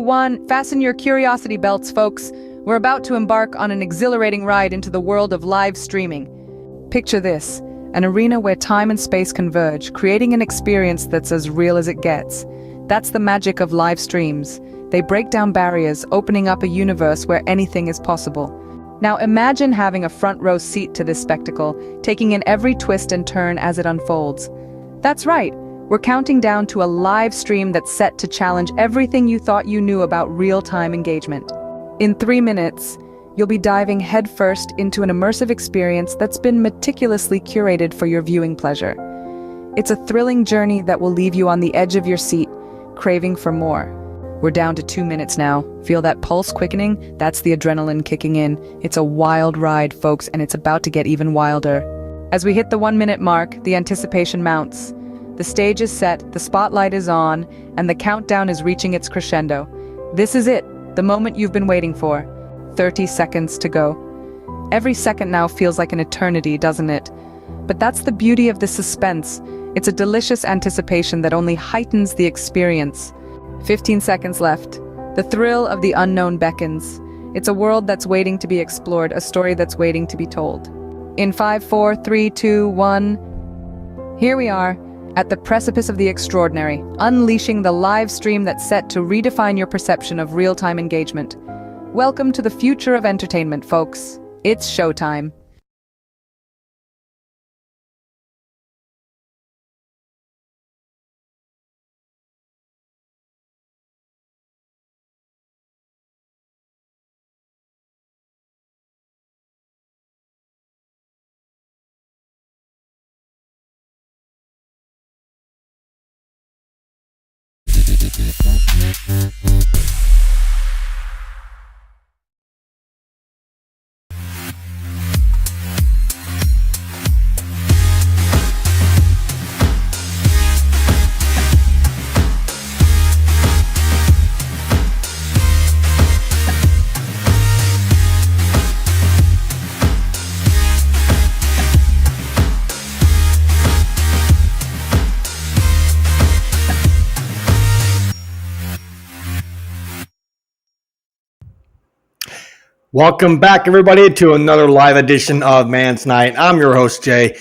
1. Fasten your curiosity belts, folks. We're about to embark on an exhilarating ride into the world of live streaming. Picture this, an arena where time and space converge, creating an experience that's as real as it gets. That's the magic of live streams. They break down barriers, opening up a universe where anything is possible. Now imagine having a front row seat to this spectacle, taking in every twist and turn as it unfolds. That's right, we're counting down to a live stream that's set to challenge everything you thought you knew about real-time engagement. In 3 minutes, you'll be diving headfirst into an immersive experience that's been meticulously curated for your viewing pleasure. It's a thrilling journey that will leave you on the edge of your seat, craving for more. We're down to 2 minutes now. Feel that pulse quickening? That's the adrenaline kicking in. It's a wild ride, folks, and it's about to get even wilder. As we hit the 1 minute mark, the anticipation mounts. The stage is set, the spotlight is on, and the countdown is reaching its crescendo. This is it, the moment you've been waiting for. 30 seconds to go. Every second now feels like an eternity, doesn't it? But that's the beauty of the suspense. It's a delicious anticipation that only heightens the experience. 15 seconds left. The thrill of the unknown beckons. It's a world that's waiting to be explored, a story that's waiting to be told. In 5, 4, 3, 2, 1... Here we are, at the precipice of the extraordinary, unleashing the live stream that's set to redefine your perception of real-time engagement. Welcome to the future of entertainment, folks. It's showtime. Welcome back, everybody, to another live edition of Man's Night. I'm your host, Jay.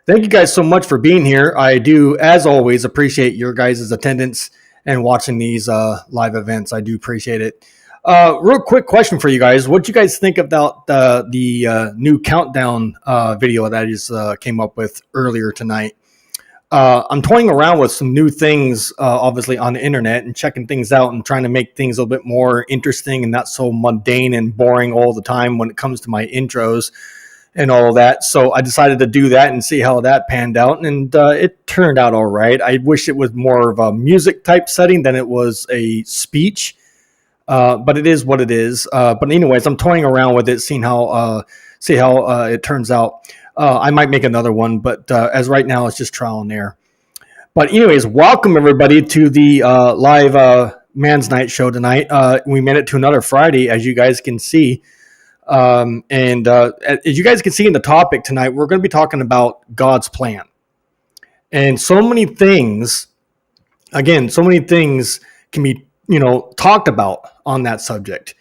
Thank you guys so much for being here. I do, as always, appreciate your guys' attendance and watching these live events. I do appreciate it. Real quick question for you guys. What do you guys think about the new countdown video that I just came up with earlier tonight? I'm toying around with some new things, obviously, on the internet and checking things out and trying to make things a little bit more interesting and not so mundane and boring all the time when it comes to my intros and all of that. So I decided to do that and see how that panned out, and it turned out all right. I wish it was more of a music type setting than it was a speech, but it is what it is. But anyways, I'm toying around with it, seeing how it turns out. I might make another one, but as right now, it's just trial and error. But anyways, welcome everybody to the live Man's Night show tonight. We made it to another Friday, as you guys can see. As you guys can see in the topic tonight, we're going to be talking about God's plan. And so many things can be, talked about on that subject.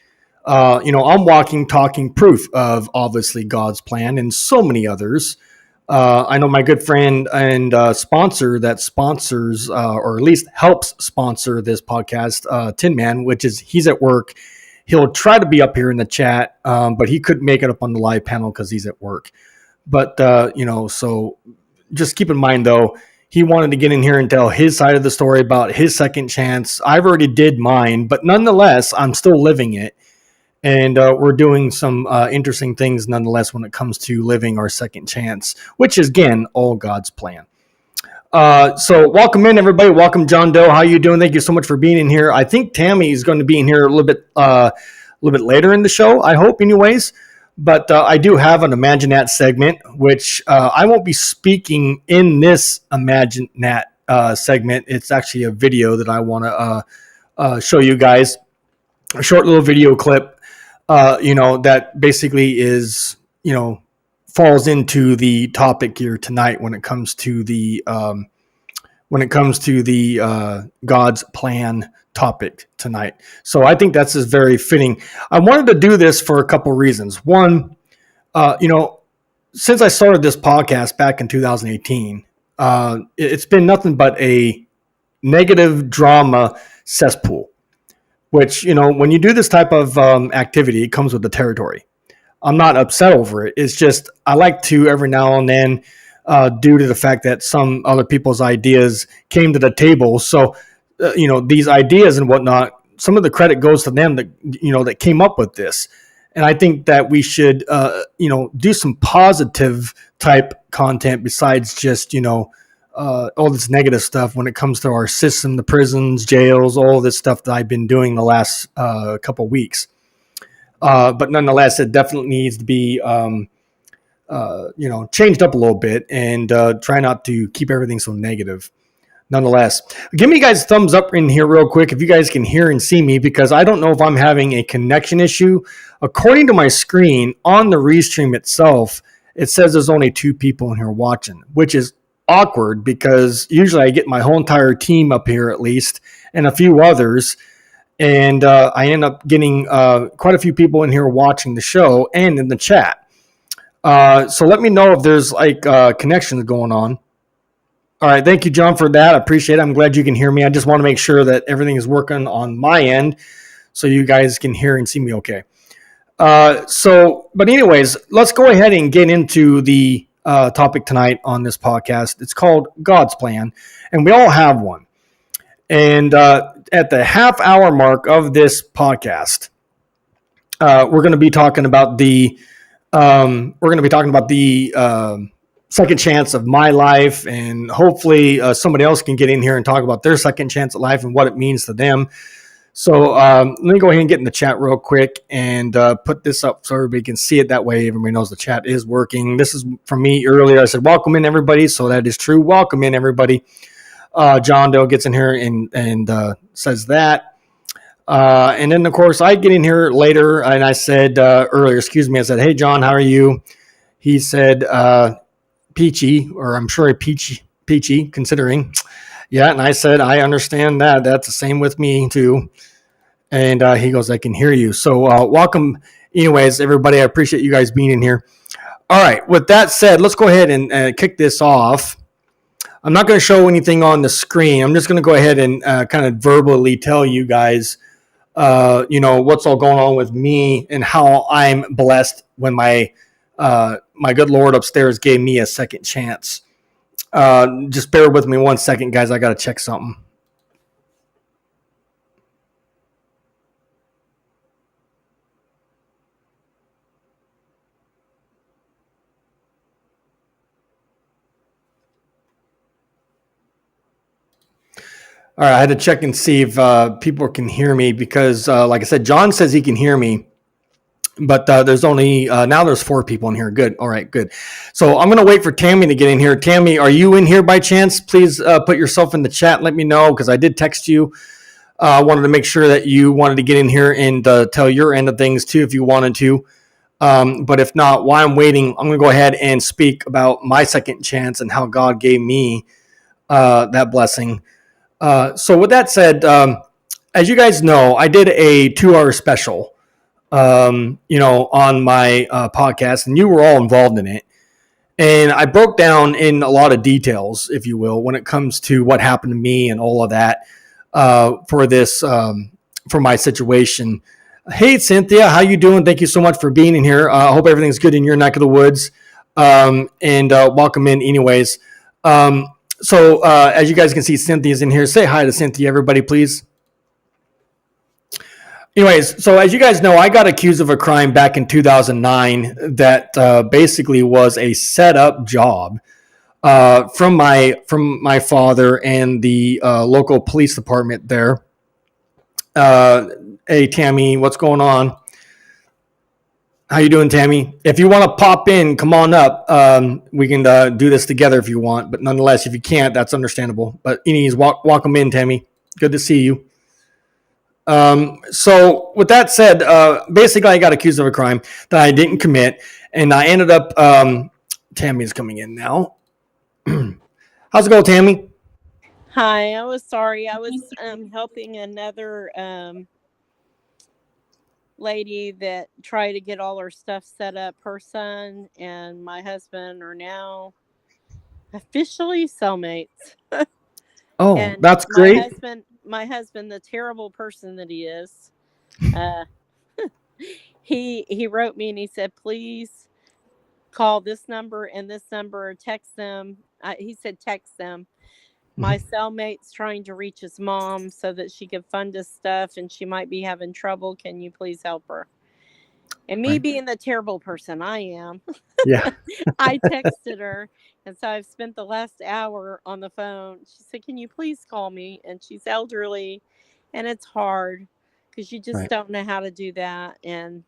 I'm walking, talking proof of obviously God's plan and so many others. I know my good friend and sponsor that sponsors, or at least helps sponsor this podcast, Tin Man, he's at work. He'll try to be up here in the chat, but he couldn't make it up on the live panel because he's at work. But, so just keep in mind, though, he wanted to get in here and tell his side of the story about his second chance. I've already did mine, but nonetheless, I'm still living it. And we're doing some interesting things nonetheless when it comes to living our second chance, which is, again, all God's plan. So welcome in, everybody. Welcome, John Doe. How you doing? Thank you so much for being in here. I think Tammy is going to be in here a little bit later in the show, I hope, anyways. But I do have an Imagine That segment, which I won't be speaking in this Imagine That segment. It's actually a video that I want to show you guys, a short little video clip. That basically is, falls into the topic here tonight when it comes to the God's plan topic tonight. So I think that's just very fitting. I wanted to do this for a couple reasons. One, since I started this podcast back in 2018, it's been nothing but a negative drama cesspool, which, when you do this type of activity, it comes with the territory. I'm not upset over it. It's just I like to every now and then, due to the fact that some other people's ideas came to the table. So, these ideas and whatnot, some of the credit goes to them that came up with this. And I think that we should, do some positive type content besides just, all this negative stuff when it comes to our system, the prisons, jails, all this stuff that I've been doing the last couple weeks. But nonetheless, it definitely needs to be, changed up a little bit and try not to keep everything so negative. Nonetheless, give me guys a thumbs up in here real quick if you guys can hear and see me, because I don't know if I'm having a connection issue. According to my screen on the Restream itself, it says there's only 2 people in here watching, which is awkward because usually I get my whole entire team up here at least and a few others. And I end up getting quite a few people in here watching the show and in the chat. So let me know if there's connections going on. All right. Thank you, John, for that. I appreciate it. I'm glad you can hear me. I just want to make sure that everything is working on my end so you guys can hear and see me okay. But anyways, let's go ahead and get into the topic tonight on this podcast. It's called God's Plan, and we all have one. And at the half-hour mark of this podcast, we're going to be talking about the second chance of my life, and hopefully somebody else can get in here and talk about their second chance at life and what it means to them. So let me go ahead and get in the chat real quick and put this up so everybody can see it. That way everybody knows the chat is working. This is from me earlier. I said, welcome in, everybody. So that is true. Welcome in, everybody. John Doe gets in here and says that. And then, of course, I get in here later, and I said earlier, I said, hey, John, how are you? He said, peachy, or I'm sure peachy, considering. Yeah, and I said, I understand that. That's the same with me, too. And he goes, I can hear you. So welcome, anyways, everybody. I appreciate you guys being in here. All right, with that said, let's go ahead and kick this off. I'm not going to show anything on the screen. I'm just going to go ahead and kind of verbally tell you guys, what's all going on with me and how I'm blessed when my good Lord upstairs gave me a second chance. Just bear with me 1 second, guys. I got to check something. All right, I had to check and see if people can hear me because, like I said, John says he can hear me, but there's only now there's 4 people in here. Good. All right, good. So I'm going to wait for Tammy to get in here. Tammy, are you in here by chance? Please put yourself in the chat. Let me know because I did text you. I wanted to make sure that you wanted to get in here and tell your end of things too if you wanted to. But if not, while I'm waiting, I'm going to go ahead and speak about my second chance and how God gave me that blessing. So with that said, as you guys know, I did a 2-hour special, on my podcast, and you were all involved in it. And I broke down in a lot of details, if you will, when it comes to what happened to me and all of that for this, for my situation. Hey, Cynthia, how you doing? Thank you so much for being in here. I hope everything's good in your neck of the woods. And welcome in anyways. So as you guys can see, Cynthia's in here. Say hi to Cynthia, everybody, please. Anyways, so as you guys know, I got accused of a crime back in 2009 that basically was a set-up job from my father and the local police department there. Hey, Tammy, what's going on? How you doing, Tammy? If you want to pop in, come on up. We can do this together if you want. But nonetheless, if you can't, that's understandable. But anyways, welcome in, Tammy. Good to see you. So with that said, basically I got accused of a crime that I didn't commit. And I ended up, Tammy's coming in now. How's it going, Tammy? Hi, I was sorry. I was helping another lady that tried to get all her stuff set up. Her son and my husband are now officially cellmates. Oh, And that's my great. husband, the terrible person that he is, uh, he wrote me and he said, please call this number and this number, or text them. He said text them. My Mhm. cellmate's trying to reach his mom so that she can fund his stuff, and she might be having trouble. Can you please help her? And me Right. being the terrible person I am, Yeah. I texted her. And so I've spent the last hour on the phone. She said, can you please call me? And she's elderly, and it's hard because you just Right. don't know how to do that. And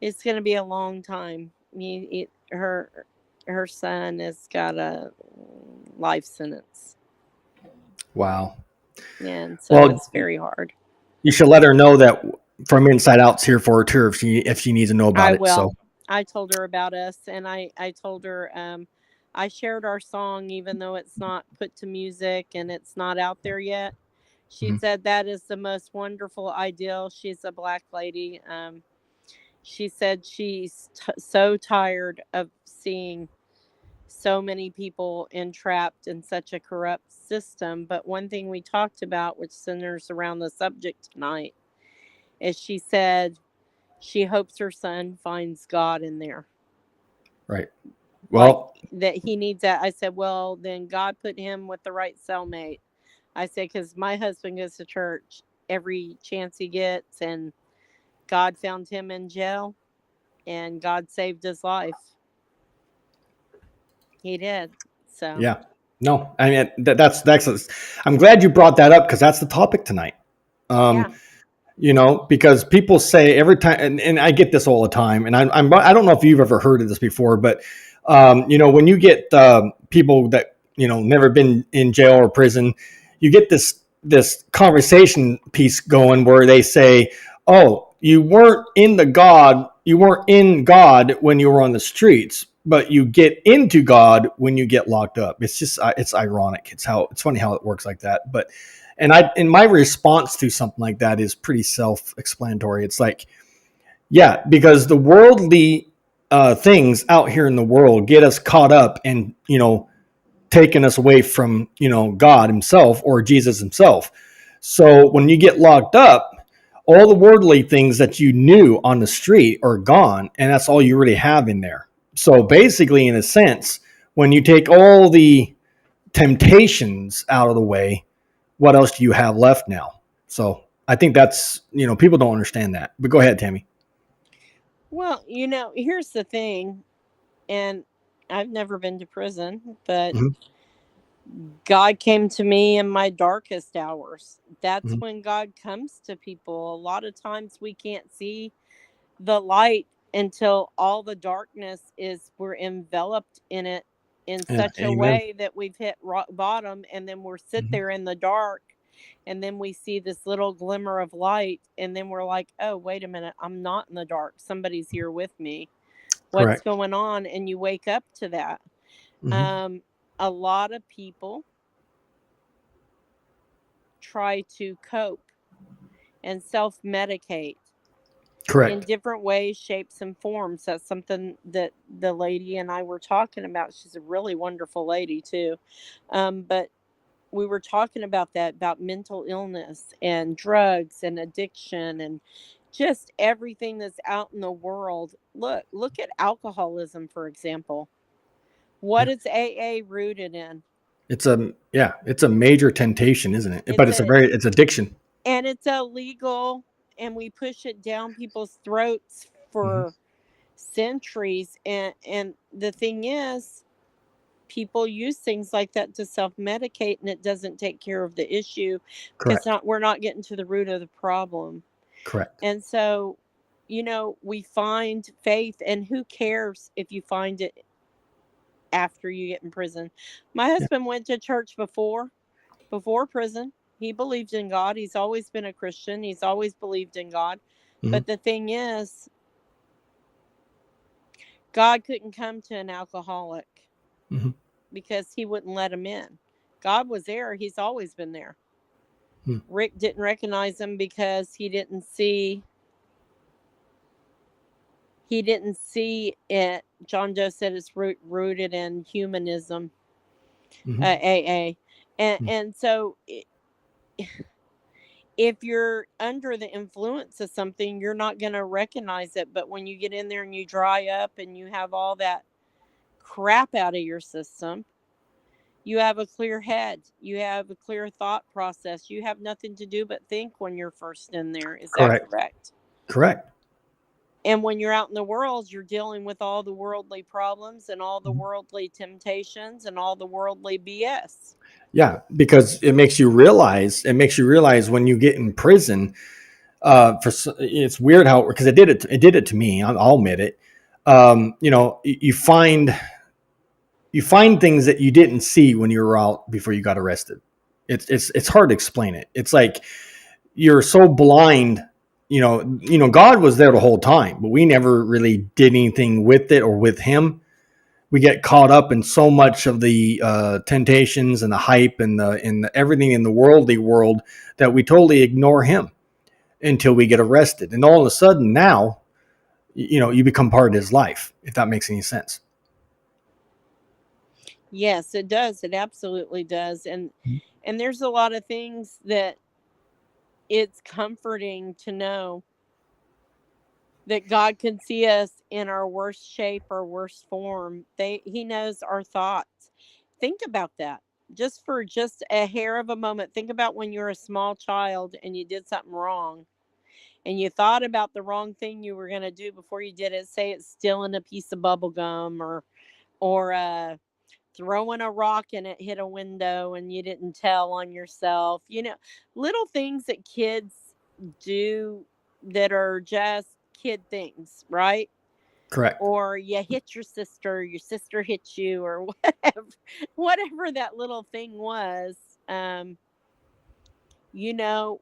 it's going to be a long time. Her son has got a life sentence. Wow. And so Well, it's very hard. you should let her know that from Inside Out's here for her too if she needs to know I about it. will. So, I told her about us, and I told her I shared our song even though it's not put to music and it's not out there yet. She mhm. said that is the most wonderful ideal. She's a black lady. She said she's so tired of seeing so many people entrapped in such a corrupt system. But one thing we talked about, which centers around the subject tonight, is she said she hopes her son finds God in there. Right. Like Well, that he needs that. I said, well, then God put him with the right cellmate. I said, because my husband goes to church every chance he gets, and God found him in jail, and God saved his life. He did. So, yeah. No, I mean that's. I'm glad you brought that up because that's the topic tonight. yeah. Um, because people say every time, and I get this all the time, and I don't know if you've ever heard of this before, but when you get people that never been in jail or prison, you get this conversation piece going where they say, "Oh, you weren't in God when you were on the streets, but you get into God when you get locked up." It's just it's ironic. It's funny how it works like that, but. And my response to something like that is pretty self-explanatory. It's like, yeah, because the worldly things out here in the world get us caught up and taking us away from God Himself or Jesus Himself. So when you get locked up, all the worldly things that you knew on the street are gone, and that's all you really have in there. So basically, in a sense, when you take all the temptations out of the way, what else do you have left now? So I think that's, people don't understand that. But go ahead, Tammy. Well, here's the thing, and I've never been to prison, but Hmm. God came to me in my darkest hours. That's Hmm. when God comes to people. A lot of times we can't see the light until all the darkness is we're enveloped in it in Yeah, such a amen. way that we've hit rock bottom, and then we're sit Hmm. there in the dark, and then we see this little glimmer of light, and then we're like, oh, wait a minute, I'm not in the dark, somebody's here with me. What's Correct. going on? And you wake up to that. Hmm. um a lot of people try to cope and self-medicate in Correct. different ways, shapes, and forms. That's something that the lady and I were talking about. She's a really wonderful lady too. But we were talking about that, about mental illness and drugs and addiction and just everything that's out in the world. Look at alcoholism, for example. What Yeah. is AA rooted in? It's a major temptation, isn't it? But It's it's a it's addiction. and it's illegal, and we push it down people's throats Hmm. for centuries. And the thing is, people use things like that to self-medicate, and it doesn't take care of the issue, because Correct. not we're not getting to the root of the problem. Correct. And so, we find faith, and who cares if you find it after you get in prison? My Yeah. husband went to church before prison. He believed in God. He's always been a Christian. He's always believed in God. Hmm. But the thing is, God couldn't come to an alcoholic Hmm. because he wouldn't let him in. God was there. He's always been there. Hmm. Rick didn't recognize him because he didn't see it. John Doe said it's rooted in humanism, Mhm. AA, Hmm. and so if you're under the influence of something, you're not going to recognize it. But when you get in there and you dry up and you have all that crap out of your system, you have a clear head. You have a clear thought process. You have nothing to do but think when you're first in there. Is that Correct. correct? Correct. And when you're out in the world, you're dealing with all the worldly problems and all the Mhm. worldly temptations and all the worldly BS. Yeah, because it makes you realize. It makes you realize when you get in prison. It's weird how, because it did it. It did it to me. I'll admit it. You find things that you didn't see when you were out before you got arrested. It's hard to explain it. It's like you're so blind. God was there the whole time, but we never really did anything with it or with Him. We get caught up in so much of the temptations and the hype and the everything in the worldly world that we totally ignore Him until we get arrested. And all of a sudden now, you become part of His life, if that makes any sense. Yes, it does. It absolutely does. And there's a lot of things that it's comforting to know that God can see us in our worst shape or worst form. He knows our thoughts. Think about that. Just for just a hair of a moment, think about when you were a small child and you did something wrong and you thought about the wrong thing you were going to do before you did it. Say it's stealing a piece of bubble gum or throwing a rock and it hit a window and you didn't tell on yourself. Little things that kids do that are just kid things, right? Correct. Or you hit your sister hit you, or whatever that little thing was. Um, you know,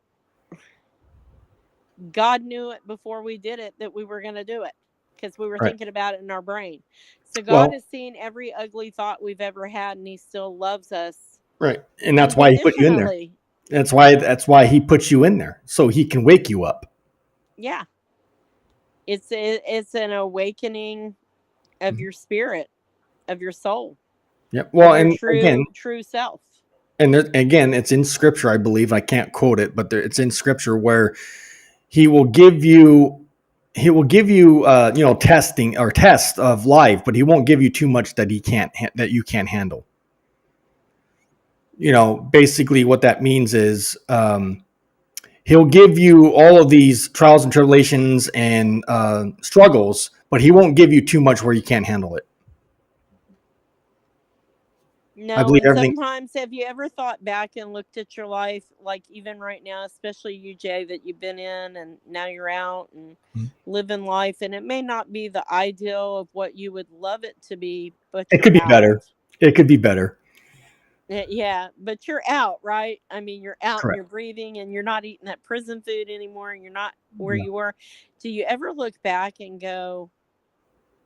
God knew it before we did it that we were going to do it because we were Right. thinking about it in our brain. So God Well, has seen every ugly thought we've ever had, and He still loves us right. And that's why He put you in there. unconditionally. That's why He puts you in there, so He can wake you up. Yeah, it's an awakening of Mhm. your spirit, of your soul, Yep. of Well, your and again, true self. it's in Scripture, I believe. I can't quote it, but it's in Scripture where He will give you. He will give you, testing or test of life, but He won't give you too much that that you can't handle. Basically what that means is He'll give you all of these trials and tribulations and struggles, but He won't give you too much where you can't handle it. I No, believe and everything. sometimes have you ever thought back and looked at your life, like even right now, especially you, Jay, that you've been in and now you're out and living life, and it may not be the ideal of what you would love it to be, but It you're could be out. better. It could be better. Yeah, but you're out, right? I mean, you're out and Correct. you're breathing and you're not eating that prison food anymore and you're not where Yeah. you were. Do you ever look back and go,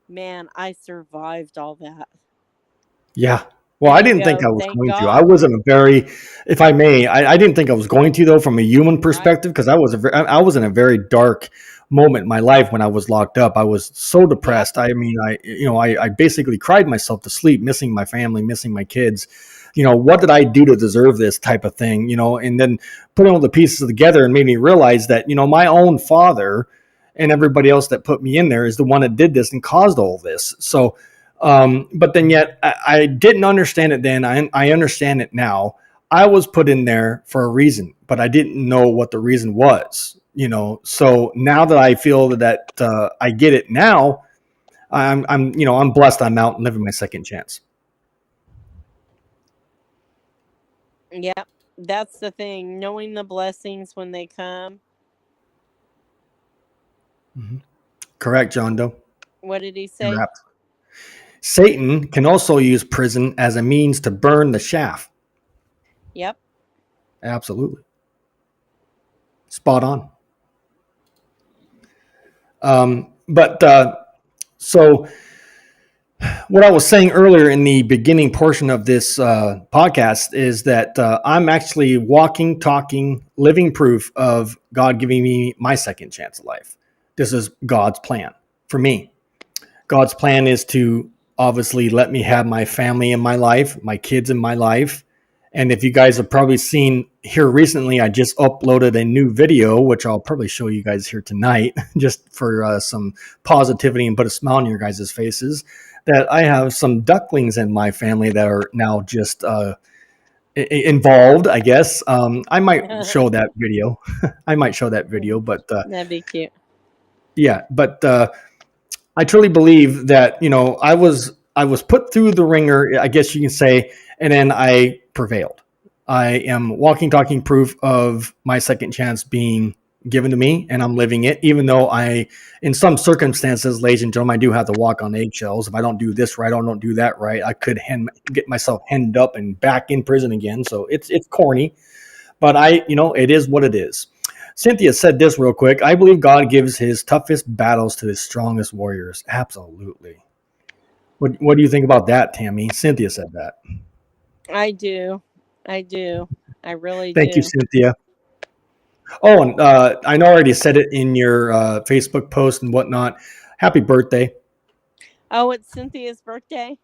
man, I survived all that? Yeah. Well, And I you didn't think go, I was thank going to. I God, wasn't a very, if I may, I didn't think I was going to though, from a human right? perspective, because I was in a very dark moment in my life when I was locked up. I was so Yep. depressed. I mean, I basically cried myself to sleep, missing my family, missing my kids. What did I do to deserve this type of thing? And then putting all the pieces together and made me realize that, my own father and everybody else that put me in there is the one that did this and caused all this. So, but then yet I didn't understand it then. I understand it now. I was put in there for a reason, but I didn't know what the reason was. So now that I feel that I get it now, I'm blessed. I'm out and living my second chance. Yep. That's the thing. Knowing the blessings when they come. Mm-hmm. Correct, John Doe. What did he You're say? apt. Satan can also use prison as a means to burn the shaft. Yep. Absolutely. Spot on. But so What I was saying earlier in the beginning portion of this podcast is that I'm actually walking, talking, living proof of God giving me my second chance at life. This is God's plan for me. God's plan is to obviously let me have my family in my life, my kids in my life. And if you guys have probably seen here recently, I just uploaded a new video, which I'll probably show you guys here tonight, just for some positivity and put a smile on your guys' faces. That I have some ducklings in my family that are now just involved, I guess. I might show that video. I might show that video, but That'd be cute. yeah, but I truly believe that I was put through the ringer, I guess you can say, and then I prevailed. I am walking, talking proof of my second chance being given to me, and I'm living it. Even though in some circumstances, ladies and gentlemen, I do have to walk on eggshells. If I don't do this right or don't do that right, I could get myself hemmed up and back in prison again. So it's corny, but it is what it is. Cynthia said this real quick. I believe God gives his toughest battles to his strongest warriors. Absolutely. What do you think about that, Tammy? Cynthia said that. I do. I do. I really Thank you, do. Cynthia. Oh, and I know I already said it in your Facebook post and whatnot. Happy birthday. Oh, it's Cynthia's birthday.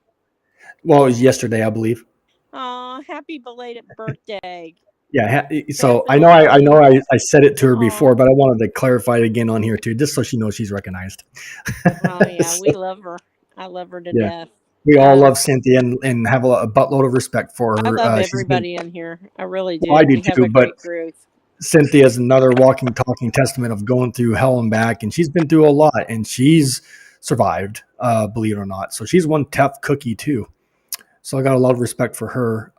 Well, it was yesterday, I believe. Oh, happy belated birthday. Yeah. So I know I said it to her before, but I wanted to clarify it again on here too, just so she knows she's recognized. Oh yeah, So, we love her. I love her to yeah. death. We all love Cynthia and have a buttload of respect for I her. love everybody in here. I really do. Well, I do We have too, a but great group. Cynthia is another walking, talking testament of going through hell and back, and she's been through a lot, and she's survived, believe it or not. So she's one tough cookie too. So I got a lot of respect for her.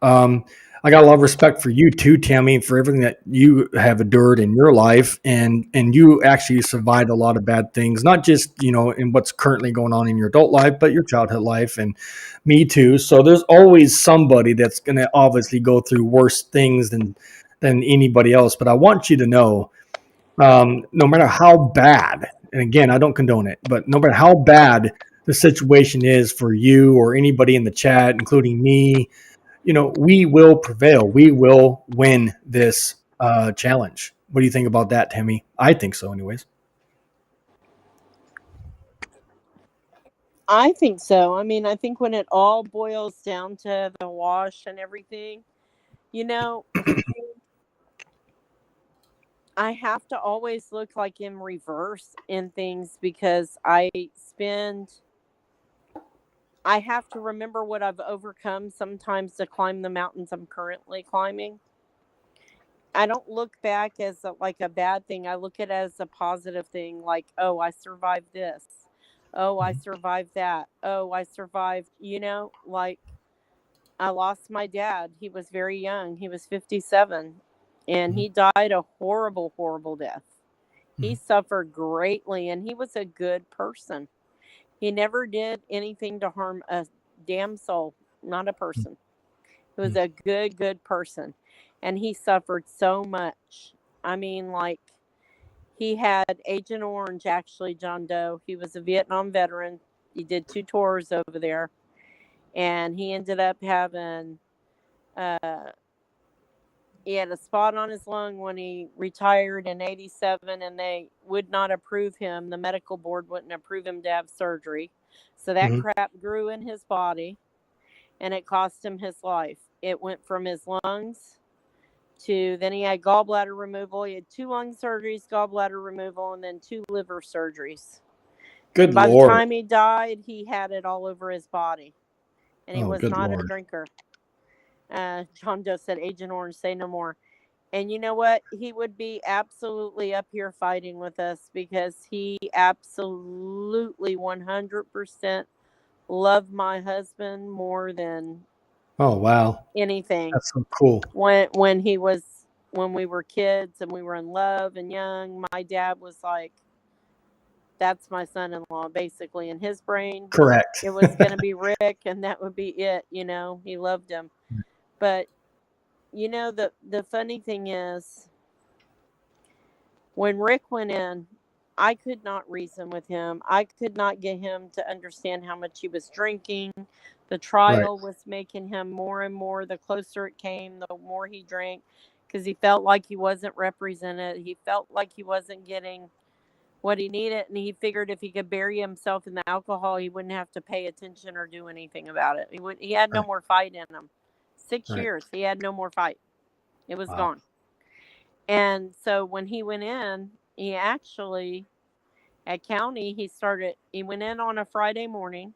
I got a lot of respect for you too, Tammy, for everything that you have endured in your life, and you actually survived a lot of bad things, not just in what's currently going on in your adult life, but your childhood life, and me too. So there's always somebody that's going to obviously go through worse things than anybody else. But I want you to know, no matter how bad, and again, I don't condone it, but no matter how bad the situation is for you or anybody in the chat, including me, we will prevail. We will win this challenge. What do you think about that, Tammy? I think so, anyways. I think so. I mean, I think when it all boils down to the wash and everything, you know, I have to always look like in reverse in things because I have to remember what I've overcome sometimes to climb the mountains I'm currently climbing. I don't look back as like a bad thing. I look at it as a positive thing, like, oh, I survived this. Oh, I survived that. Oh, I survived, like I lost my dad. He was very young. He was 57 and he died a horrible, horrible death. He suffered greatly and he was a good person. He never did anything to harm a damn soul, not a person. He was a good, good person. And he suffered so much. I mean, like, he had Agent Orange, actually, John Doe. He was a Vietnam veteran. He did 2 tours over there. And he ended up having, he had a spot on his lung when he retired in 87, and they would not approve him. The medical board wouldn't approve him to have surgery. So that crap grew in his body, and it cost him his life. It went from his lungs to, then he had gallbladder removal. He had 2 lung surgeries, gallbladder removal, and then 2 liver surgeries. Good By Lord. the time he died, he had it all over his body, and he was not a drinker. John Doe said, Agent Orange, say no more. And you know what? He would be absolutely up here fighting with us because he absolutely 100% loved my husband more than anything. That's so cool. When we were kids and we were in love and young, my dad was like, that's my son-in-law, basically. In his brain, Correct. it was going to be Rick, and that would be it. He loved him. But the funny thing is, when Rick went in, I could not reason with him. I could not get him to understand how much he was drinking. The Right. trial was making him more and more, the closer it came, the more he drank, because he felt like he wasn't represented. He felt like he wasn't getting what he needed, and he figured if he could bury himself in the alcohol, he wouldn't have to pay attention or do anything about it. He had no Right. more fight in him. 6 Right. years, he had no more fight. It was Wow. gone. And so when he went in, he actually at county, he went in on a Friday morning.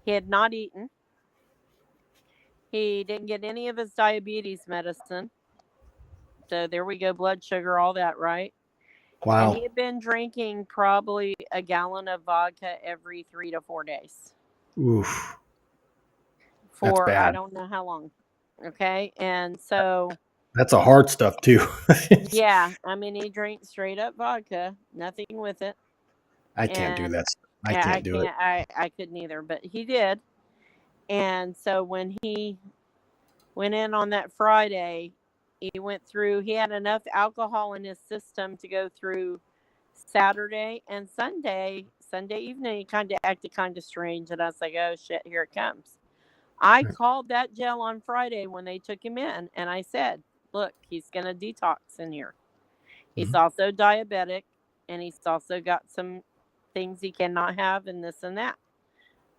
He had not eaten. He didn't get any of his diabetes medicine. So there we go, blood sugar, all that, right? And he Wow. had been drinking probably a gallon of vodka every 3 to 4 days Oof. That's for I bad. don't know how long. Okay. And so, That's a hard stuff too. yeah, I mean, he drank straight up vodka, nothing with it. I can't do And that. I can't do it. I couldn't either, but he did. And so when he went in on that Friday, he had enough alcohol in his system to go through Saturday and Sunday. Sunday evening, he kind of acted kind of strange. And I was like, oh shit, here it comes. I Right. called that jail on Friday when they took him in. And I said, look, he's going to detox in here. He's Mhm. also diabetic, and he's also got some things he cannot have, and this and that.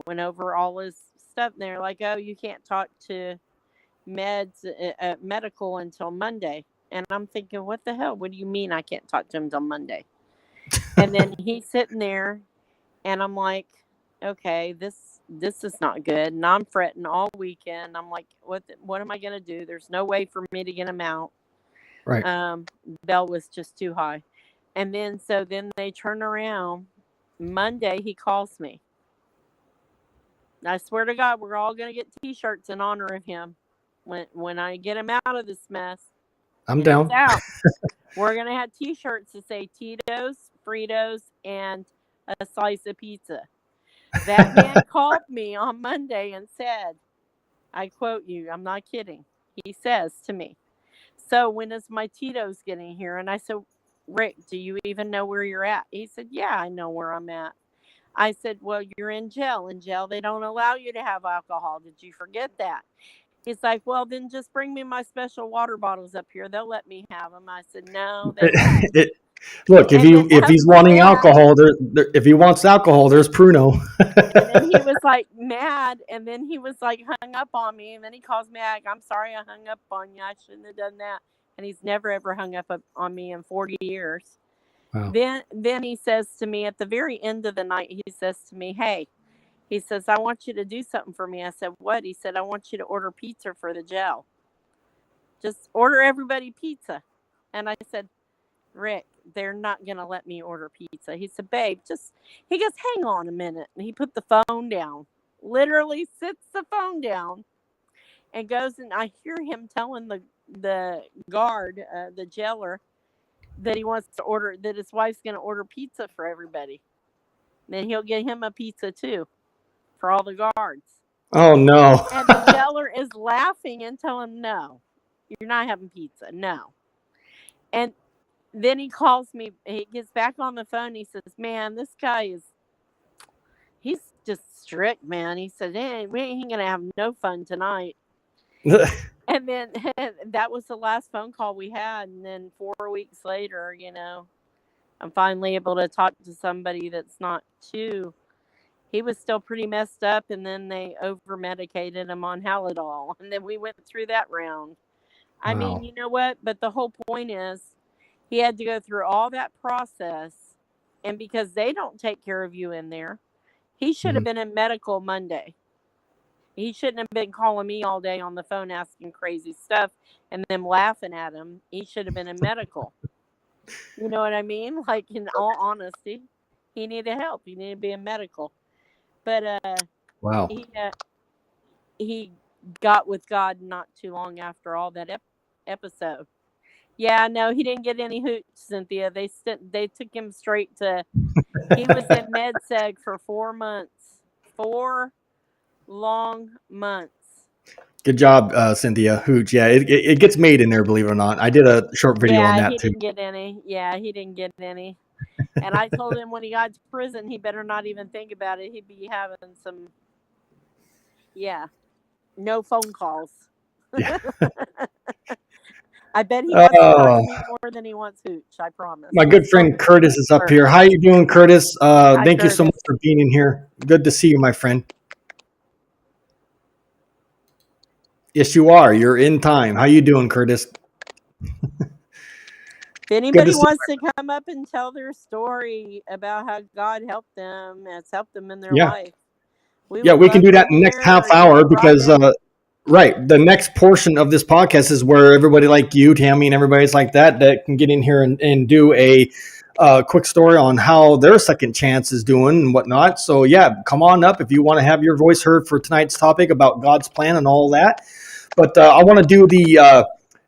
Went over all his stuff. And they're like, oh, you can't talk to medical until Monday. And I'm thinking, what the hell? What do you mean I can't talk to him until Monday? And then he's sitting there, and I'm like, okay, this is not good. And I'm fretting all weekend. I'm like, what am I gonna do? There's no way for me to get him out. Right. Bell was just too high. And then they turn around. Monday he calls me. I swear to God, we're all gonna get T-shirts in honor of him when I get him out of this mess. I'm And it's down. out. We're gonna have T-shirts to say Tito's, Fritos, and a slice of pizza. That man called me on Monday and said, I quote you, I'm not kidding. He says to me, so when is my Tito's getting here? And I said, Rick, do you even know where you're at? He said, yeah, I know where I'm at. I said, well, you're in jail. In jail, they don't allow you to have alcohol. Did you forget that? He's like, well, then just bring me my special water bottles up here. They'll let me have them. I said, no, they won't. Look, And then if he's wanting mad, alcohol, if he wants alcohol, there's Pruno. and then he was like mad, and then he was like hung up on me, and then he calls me back. I'm sorry I hung up on you. I shouldn't have done that. And he's never ever hung up on me in 40 years. Wow. Then he says to me at the very end of the night, he says to me, hey, he says, I want you to do something for me. I said, what? He said, I want you to order pizza for the jail. Just order everybody pizza. And I said, Rick, they're not going to let me order pizza. He said, babe, he goes, hang on a minute. And he put the phone down, literally sits the phone down and goes, and I hear him telling the guard, the jailer, that he wants to order, that his wife's going to order pizza for everybody. Then he'll get him a pizza too for all the guards. Oh no. And the jailer is laughing and telling him, no, you're not having pizza. No. And then he calls me, he gets back on the phone. He says, man, this guy he's just strict, man. He said, hey, we ain't going to have no fun tonight. And then that was the last phone call we had. And then 4 weeks later, I'm finally able to talk to somebody that's not too. He was still pretty messed up, and then they over medicated him on Halidol. And then we went through that round. I mean, you know what? But the whole point is he had to go through all that process. And because they don't take care of you in there, he should have been in medical Monday. He shouldn't have been calling me all day on the phone asking crazy stuff and them laughing at him. He should have been in medical. You know what I mean? Like, in all honesty, he needed help. He needed to be in medical. But wow. He got with God not too long after all that episode. Yeah, no, he didn't get any hooch, Cynthia. They took him straight to. He was in med-seg for 4 months. 4 long months. Good job, Cynthia Hooch. Yeah, it gets made in there, believe it or not. I did a short video on Yeah, that he too. didn't get any. Yeah, he didn't get any. And I told him when he got to prison, he better not even think about it. He'd be having some, no phone calls. Yeah. I bet he wants to talk Oh, to me more than he wants Hooch. I promise. my good friend Curtis is up here. How you doing, Curtis? Thank you so much for being in here. Good to see you, my friend. Yes, you are. You're in time. How you doing, Curtis? If anybody wants to come up and tell their story about how God helped them, has helped them in their life, we can do that in the next half hour because right, the next portion of this podcast is where everybody like you, Tammy, and everybody's like that can get in here and do a quick story on how their second chance is doing and whatnot. So yeah, come on up if you want to have your voice heard for tonight's topic about God's plan and all that. But I want to do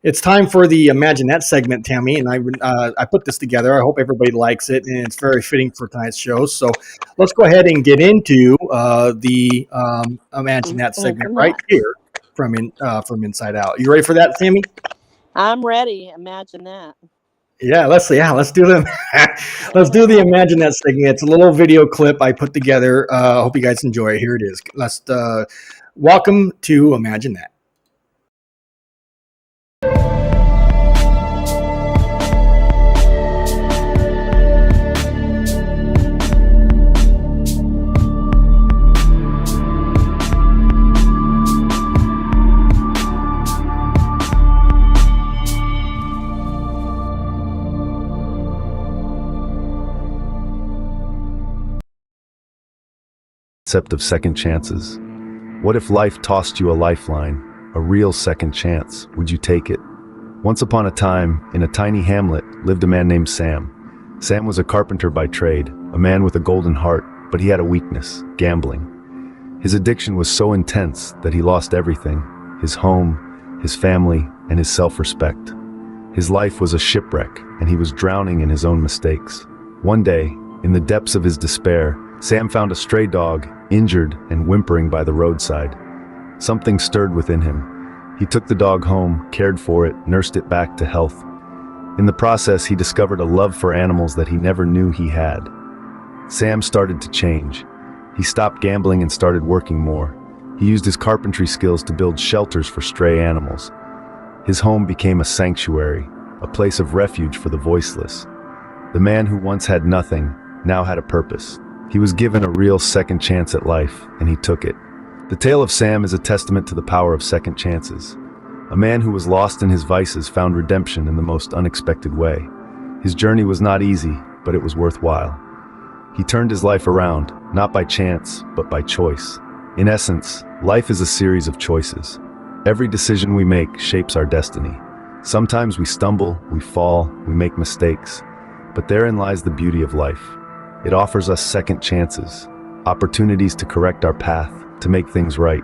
it's time for the Imagine That segment, Tammy, and I put this together. I hope everybody likes it, and it's very fitting for tonight's show. So let's go ahead and get into the Imagine That segment right here from Inside Out. You ready for that, Tammy? I'm ready. Imagine that. Yeah, let's do them. Let's do the Imagine That segment. It's a little video clip I put together. I hope you guys enjoy it. Here it is. Let's welcome to Imagine That. Concept of second chances. What if life tossed you a lifeline, a real second chance? Would you take it? Once upon a time, in a tiny hamlet, lived a man named Sam. Sam was a carpenter by trade, a man with a golden heart, but he had a weakness: gambling. His addiction was so intense that he lost everything: his home, his family, and his self-respect. His life was a shipwreck, and he was drowning in his own mistakes. One day, in the depths of his despair, Sam found a stray dog, injured and whimpering by the roadside. Something stirred within him. He took the dog home, cared for it, nursed it back to health. In the process, he discovered a love for animals that he never knew he had. Sam started to change. He stopped gambling and started working more. He used his carpentry skills to build shelters for stray animals. His home became a sanctuary, a place of refuge for the voiceless. The man who once had nothing now had a purpose. He was given a real second chance at life, and he took it. The tale of Sam is a testament to the power of second chances. A man who was lost in his vices found redemption in the most unexpected way. His journey was not easy, but it was worthwhile. He turned his life around, not by chance, but by choice. In essence, life is a series of choices. Every decision we make shapes our destiny. Sometimes we stumble, we fall, we make mistakes, but therein lies the beauty of life. It offers us second chances, opportunities to correct our path, to make things right.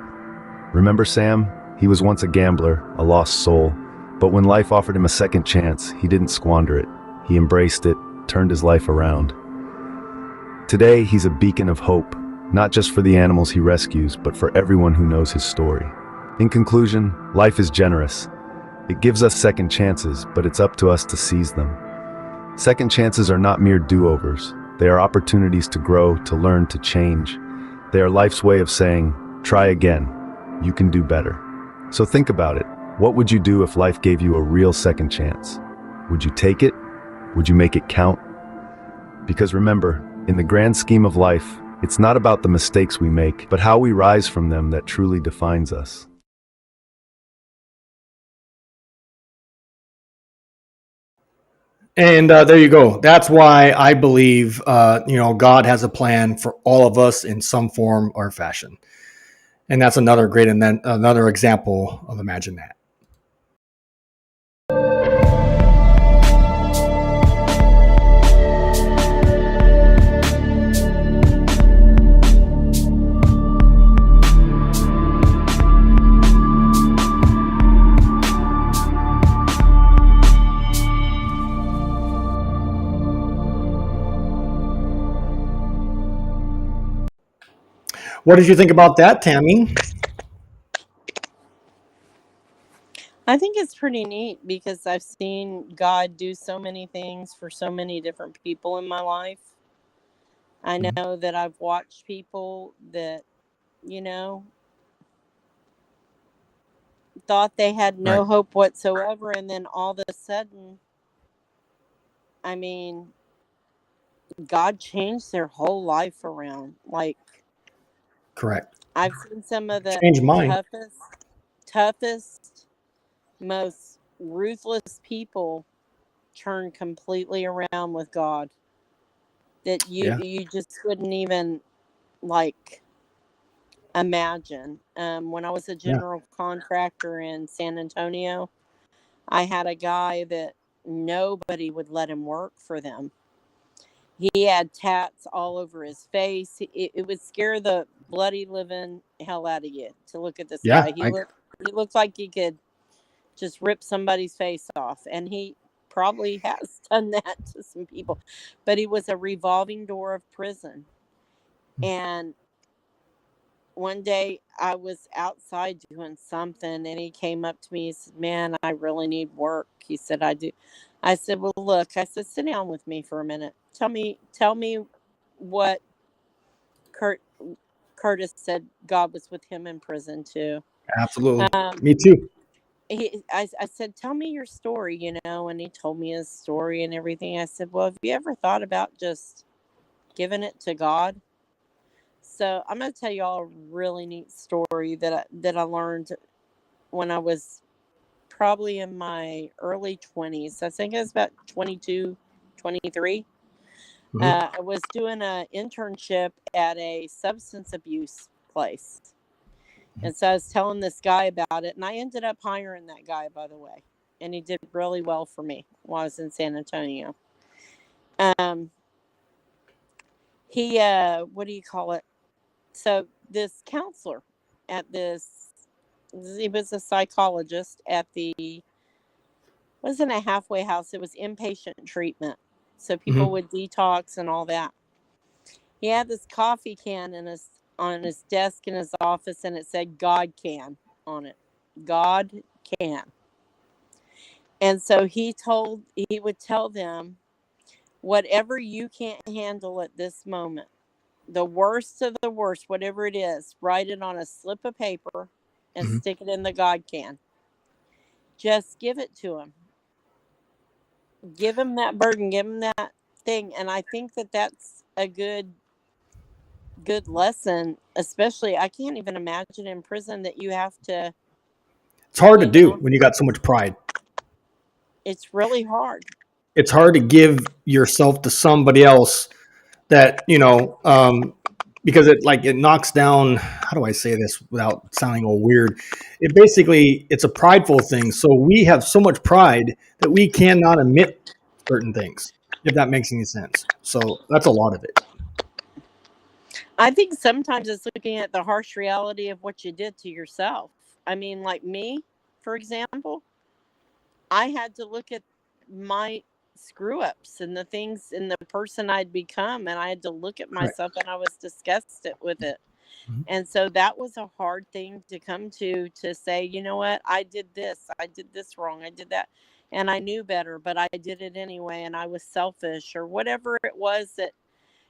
Remember Sam? He was once a gambler, a lost soul, but when life offered him a second chance, he didn't squander it. He embraced it, turned his life around. Today, he's a beacon of hope, not just for the animals he rescues, but for everyone who knows his story. In conclusion, life is generous. It gives us second chances, but it's up to us to seize them. Second chances are not mere do-overs. They are opportunities to grow, to learn, to change. They are life's way of saying, try again. You can do better. So think about it. What would you do if life gave you a real second chance? Would you take it? Would you make it count? Because remember, in the grand scheme of life, it's not about the mistakes we make, but how we rise from them that truly defines us. And there you go. That's why I believe, God has a plan for all of us in some form or fashion. And that's another great, and then another example of Imagine That. What did you think about that, Tammy? I think it's pretty neat because I've seen God do so many things for so many different people in my life. I Mhm. know that I've watched people that, you know, thought they had Right. no hope whatsoever. And then all of a sudden, I mean, God changed their whole life around. Like, Correct. I've seen some of the Change mine. toughest, most ruthless people turn completely around with God that you Yeah. you just couldn't even like imagine. When I was a Yeah. general contractor in San Antonio, I had a guy that nobody would let him work for them. He had tats all over his face. It would scare the bloody living hell out of you to look at this Yeah. guy. He looked like he could just rip somebody's face off, and he probably has done that to some people. But he was a revolving door of prison. And one day I was outside doing something, and he came up to me. He said, "Man, I really need work." He said, "I do." I said, "Well, look," I said, "sit down with me for a minute. Tell me what Kurt Curtis said God was with him in prison too." Absolutely. Um, Me too. I said, "Tell me your story," and he told me his story and everything. I said, "Well, have you ever thought about just giving it to God?" So I'm going to tell you all a really neat story that I learned when I was probably in my early 20s. I think I was about 22, 23. Mhm. I was doing an internship at a substance abuse place. Mhm. And so I was telling this guy about it. And I ended up hiring that guy, by the way. And he did really well for me while I was in San Antonio. Um, what do you call it? So this counselor at this, he was a psychologist at the, wasn't a halfway house, it was inpatient treatment. So people Mhm. would detox and all that. He had this coffee can on his desk in his office, and it said God can on it. God can. And so he would tell them, whatever you can't handle at this moment, the worst of the worst, whatever it is, write it on a slip of paper and Mhm. stick it in the God can. Just give it to him. Give him that burden, give him that thing. And I think that that's a good lesson, especially I can't even imagine in prison that you have to, It's hard to you do know, when you got so much pride. it's really hard. It's hard to give yourself to somebody else that, because it knocks down, how do I say this without sounding all weird? It's a prideful thing. So we have so much pride that we cannot admit certain things, if that makes any sense. So that's a lot of it. I think sometimes it's looking at the harsh reality of what you did to yourself. I mean, like me, for example, I had to look at my screw ups and the things and the person I'd become, and I had to look at Correct. myself, and I was disgusted with it. Mhm. And so that was a hard thing to come to say, you know what, I did this wrong, I did that, and I knew better, but I did it anyway, and I was selfish or whatever it was that,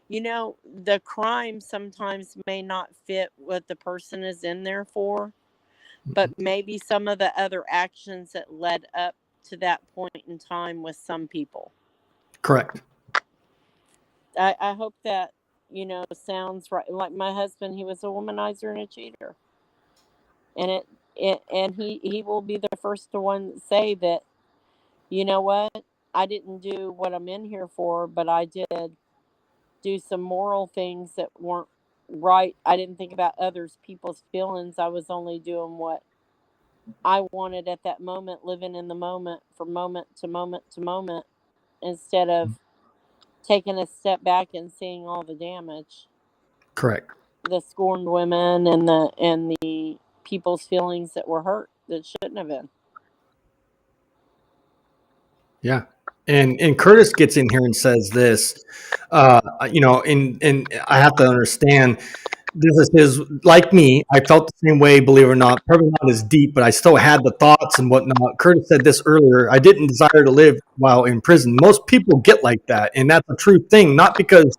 the crime sometimes may not fit what the person is in there for, but maybe some of the other actions that led up to that point in time with some people. Correct. I hope that, sounds right. Like my husband, he was a womanizer and a cheater. And and he will be the first to one to say that, you know what, I didn't do what I'm in here for, but I did do some moral things that weren't right. I didn't think about others people's feelings. I was only doing what I wanted at that moment, living in the moment from moment to moment to moment, instead of taking a step back and seeing all the damage, Correct. the scorned women and the people's feelings that were hurt that shouldn't have been. Yeah. And Curtis gets in here and says this, and I have to understand this is his, like me, I felt the same way, believe it or not, probably not as deep, but I still had the thoughts and whatnot. Curtis said this earlier. I didn't desire to live while in prison. Most people get like that. And that's a true thing, not because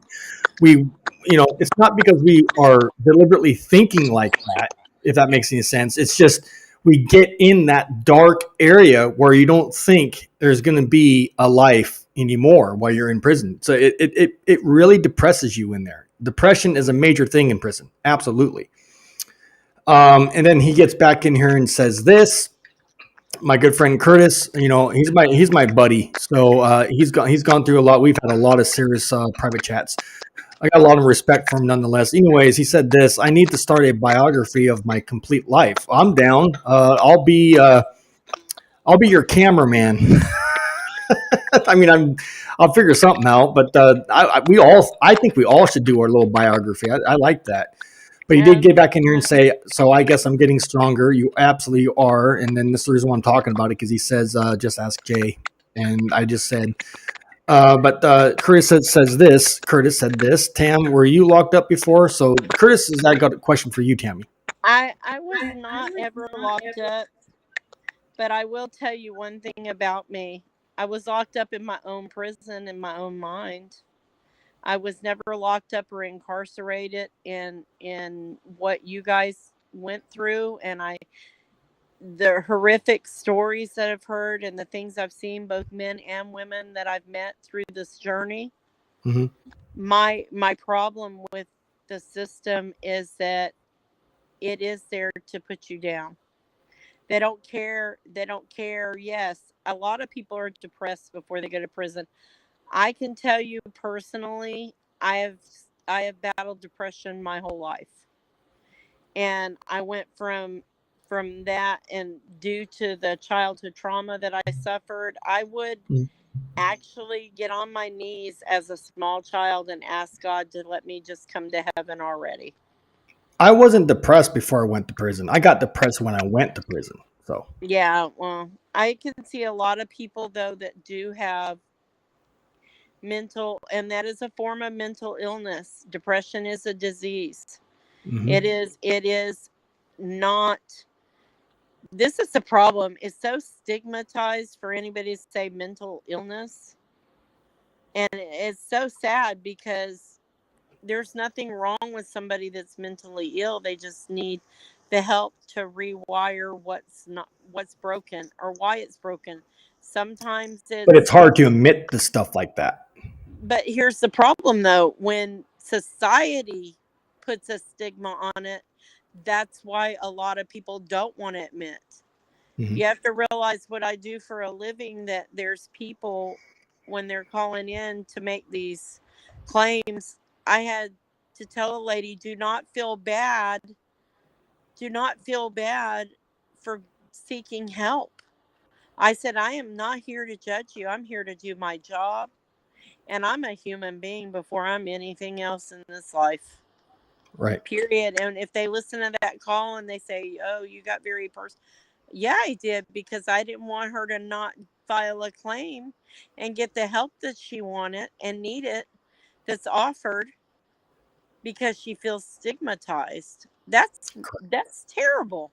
it's not because we are deliberately thinking like that, if that makes any sense. It's just we get in that dark area where you don't think there's going to be a life anymore while you're in prison. So it really depresses you in there. Depression is a major thing in prison. Absolutely. And then he gets back in here and says this. My good friend Curtis, he's my buddy. So he's gone through a lot. We've had a lot of serious private chats. I got a lot of respect for him nonetheless. Anyways, he said this: I need to start a biography of my complete life. I'm down. I'll be your cameraman. I mean, I'll figure something out, but I think we all should do our little biography. I like that. But he did get back in here and say, so I guess I'm getting stronger. You absolutely are. And then this is the reason why I'm talking about it, because he says, just ask Jay. And I just said, but Curtis says this. Curtis said this. Tam, were you locked up before? So Curtis, I got a question for you, Tammy. I was not ever locked up, but I will tell you one thing about me. I was locked up in my own prison in my own mind. I was never locked up or incarcerated in what you guys went through, and the horrific stories that I've heard and the things I've seen, both men and women that I've met through this journey. Mm-hmm. My problem with the system is that it is there to put you down. They don't care. Yes, a lot of people are depressed before they go to prison. I can tell you personally, I have battled depression my whole life. And I went from that, and due to the childhood trauma that I suffered, I would actually get on my knees as a small child and ask God to let me just come to heaven already. I wasn't depressed before I went to prison. I got depressed when I went to prison. So yeah, well, I can see a lot of people though that do have mental, and that is a form of mental illness. Depression is a disease. Mm-hmm. It is not. This is the problem. It's so stigmatized for anybody to say mental illness, and it's so sad because there's nothing wrong with somebody that's mentally ill. They just need the help to rewire what's broken or why it's broken. Sometimes but it's hard to admit the stuff like that. But here's the problem though, when society puts a stigma on it, that's why a lot of people don't want to admit. Mm-hmm. You have to realize what I do for a living, that there's people when they're calling in to make these claims, I had to tell a lady, do not feel bad for seeking help. I said, I am not here to judge you. I'm here to do my job. And I'm a human being before I'm anything else in this life. Right. Period. And if they listen to that call and they say, oh, you got very personal. Yeah, I did, because I didn't want her to not file a claim and get the help that she wanted and needed that's offered, because she feels stigmatized. That's terrible.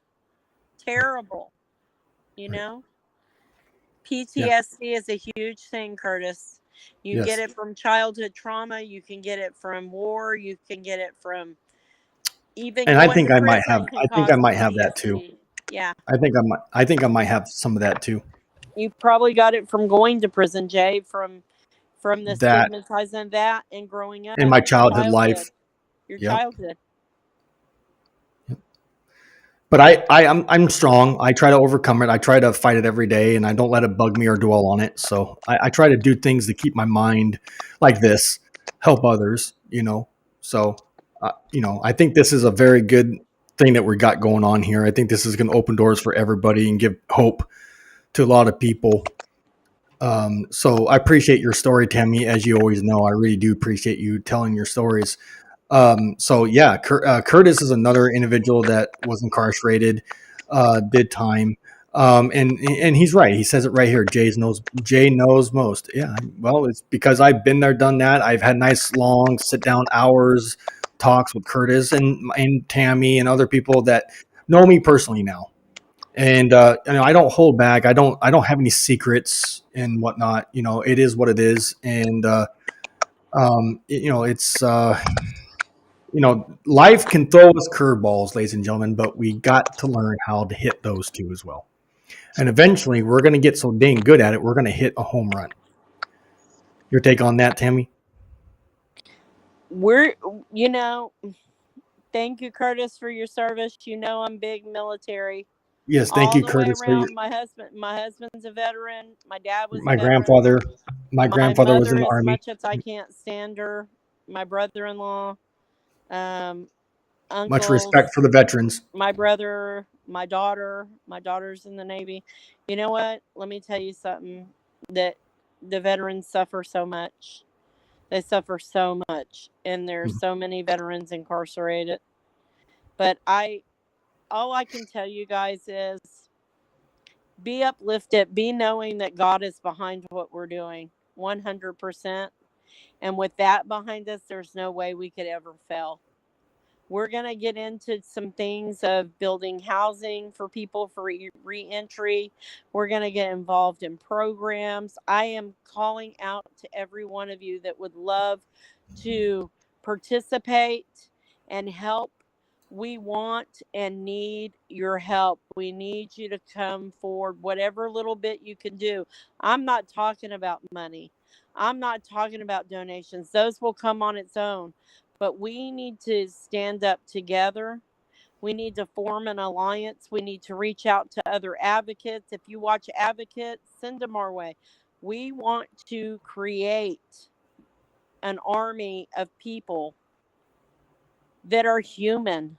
Terrible. You know? PTSD is a huge thing, Curtis. You get it from childhood trauma. You can get it from war. You can get it from even. And I think I might have that too. Yeah. I think I might have some of that too. You probably got it from going to prison, Jay, from the stigmatizing that and growing up in my childhood life. Your childhood. But I'm strong. I try to overcome it. I try to fight it every day, and I don't let it bug me or dwell on it. So I try to do things to keep my mind like this, help others, So, I think this is a very good thing that we got going on here. I think this is going to open doors for everybody and give hope to a lot of people. So I appreciate your story, Tammy. As you always know, I really do appreciate you telling your stories. Curtis is another individual that was incarcerated, did time. And he's right. He says it right here. Jay knows most. Yeah. Well, it's because I've been there, done that. I've had nice long sit down hours, talks with Curtis and Tammy and other people that know me personally now. And I don't hold back. I don't have any secrets and whatnot. It is what it is. And it's life can throw us curveballs, ladies and gentlemen, but we got to learn how to hit those too as well. And eventually, we're going to get so dang good at it, we're going to hit a home run. Your take on that, Tammy? Thank you, Curtis, for your service. I'm big military. Yes, thank All you, the way Curtis. around. My husband's a veteran. My dad was a My veteran. grandfather My was in mother, the as Army. much as I can't stand her, my brother-in-law, Much uncles, respect for the veterans. my brother, my daughter's in the Navy. You know what? Let me tell you something, that the veterans suffer so much. They suffer so much, and there's so many veterans incarcerated. But all I can tell you guys is be uplifted, be knowing that God is behind what we're doing 100%. And with that behind us, there's no way we could ever fail. We're going to get into some things of building housing for people for re-entry. We're going to get involved in programs. I am calling out to every one of you that would love to participate and help. We want and need your help. We need you to come forward, whatever little bit you can do. I'm not talking about money. I'm not talking about donations. Those will come on its own. But we need to stand up together. We need to form an alliance. We need to reach out to other advocates. If you watch advocates, send them our way. We want to create an army of people that are human,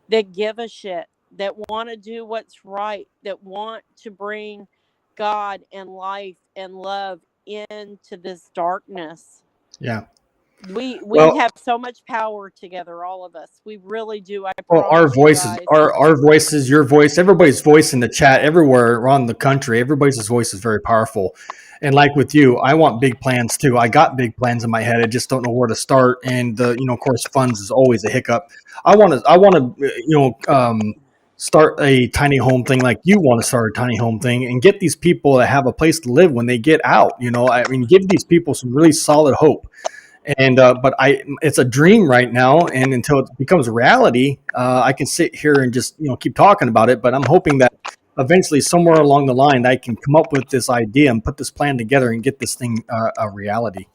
that give a shit, that want to do what's right, that want to bring God and life and love into this darkness. Yeah. We Well, have so much power together, all of us. We really do. I well, our promise you voices, guys. our voices, your voice, everybody's voice in the chat, everywhere around the country, everybody's voice is very powerful. And like with you, I want big plans too. I got big plans in my head. I just don't know where to start. And of course, funds is always a hiccup. I want to, start a tiny home thing like you want to start a tiny home thing and get these people to have a place to live when they get out. Give these people some really solid hope. And but it's a dream right now, and until it becomes reality, I can sit here and just keep talking about it. But I'm hoping that eventually, somewhere along the line, I can come up with this idea and put this plan together and get this thing a reality.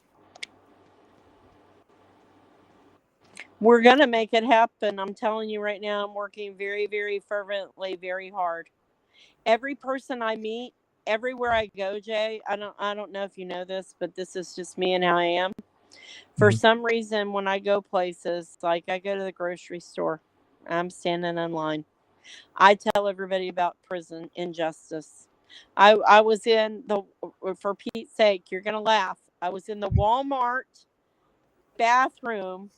We're going to make it happen. I'm telling you right now, I'm working very, very fervently, very hard. Every person I meet, everywhere I go, Jay, I don't know if you know this, but this is just me and how I am. For some reason, when I go places, like I go to the grocery store, I'm standing in line. I tell everybody about prison injustice. I was in for Pete's sake, you're going to laugh. I was in the Walmart bathroom,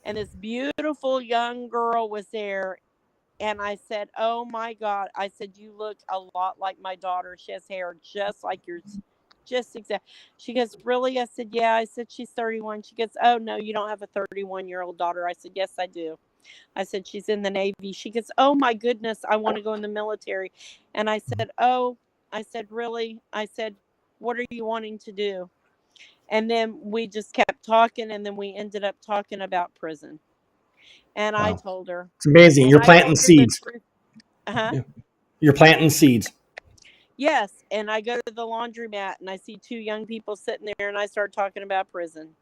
and this beautiful young girl was there. And I said, "Oh my God." I said, "You look a lot like my daughter. She has hair just like yours." Just exact. She goes, "Really?" I said, "Yeah." I said, "She's 31. She goes, "Oh, no, you don't have a 31-year-old daughter." I said, "Yes, I do." I said, "She's in the Navy." She goes, "Oh my goodness, I want to go in the military." And I said, "Oh," I said, "Really?" I said, "What are you wanting to do?" And then we just kept talking, and then we ended up talking about prison. And I Wow. told her. It's amazing. And You're I planting told her the seeds. truth. Uh-huh. You're planting seeds. Yes. And I go to the laundromat and I see two young people sitting there, and I start talking about prison.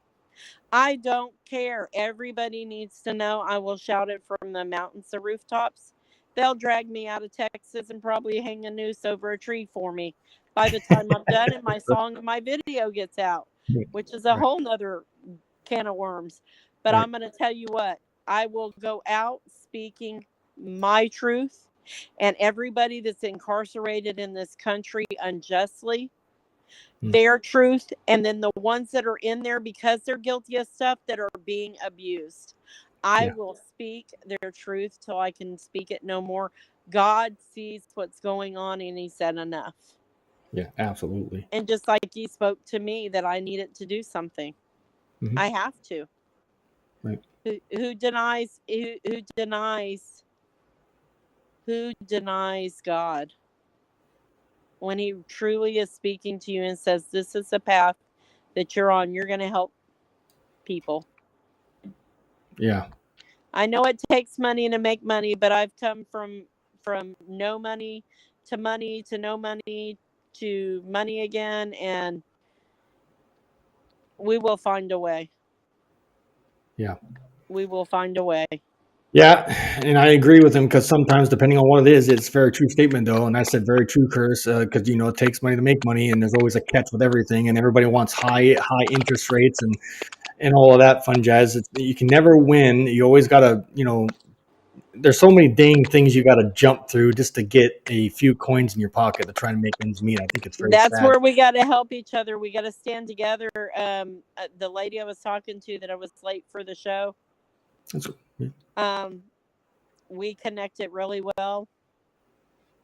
I don't care. Everybody needs to know. I will shout it from the mountains to rooftops. They'll drag me out of Texas and probably hang a noose over a tree for me by the time I'm done and my song and my video gets out, which is a Right. whole nother can of worms. But Right. I'm going to tell you what, I will go out speaking my truth, and everybody that's incarcerated in this country unjustly, their truth, and then the ones that are in there because they're guilty of stuff that are being abused. I Yeah. will speak their truth till I can speak it no more. God sees what's going on, and he said enough. Yeah. Absolutely. And just like he spoke to me that I needed to do something, I have to. Right. Who denies God when he truly is speaking to you and says, this is the path that you're on. You're going to help people. Yeah. I know it takes money to make money, but I've come from no money to no money to money again, and we will find a way. Yeah. We will find a way. Yeah, and I agree with him because sometimes, depending on what it is, it's a very true statement, though. And I said very true, Curtis, because it takes money to make money, and there's always a catch with everything, and everybody wants high interest rates and all of that fun jazz. You can never win. You always got to, there's so many dang things you got to jump through just to get a few coins in your pocket to try and make ends meet. I think it's very That's sad. where we got to help each other. We got to stand together. The lady I was talking to that I was late for the show, we connected really well.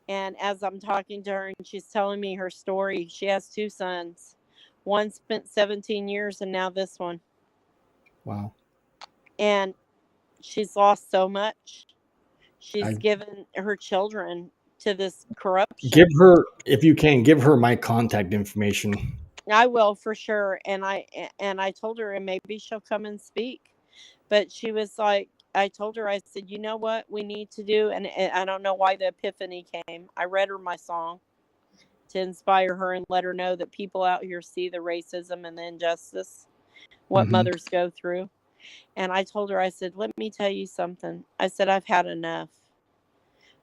And as I'm talking to her and she's telling me her story, she has 2 sons. One spent 17 years and now this one. Wow. And she's lost so much. She's given her children to this corruption. Give her, if you can, give her my contact information. I will for sure. And I told her, and maybe she'll come and speak. But she was like, I told her, I said, you know what we need to do? And I don't know why the epiphany came. I read her my song to inspire her and let her know that people out here see the racism and the injustice, what mothers go through. And I told her, I said, let me tell you something. I said, I've had enough.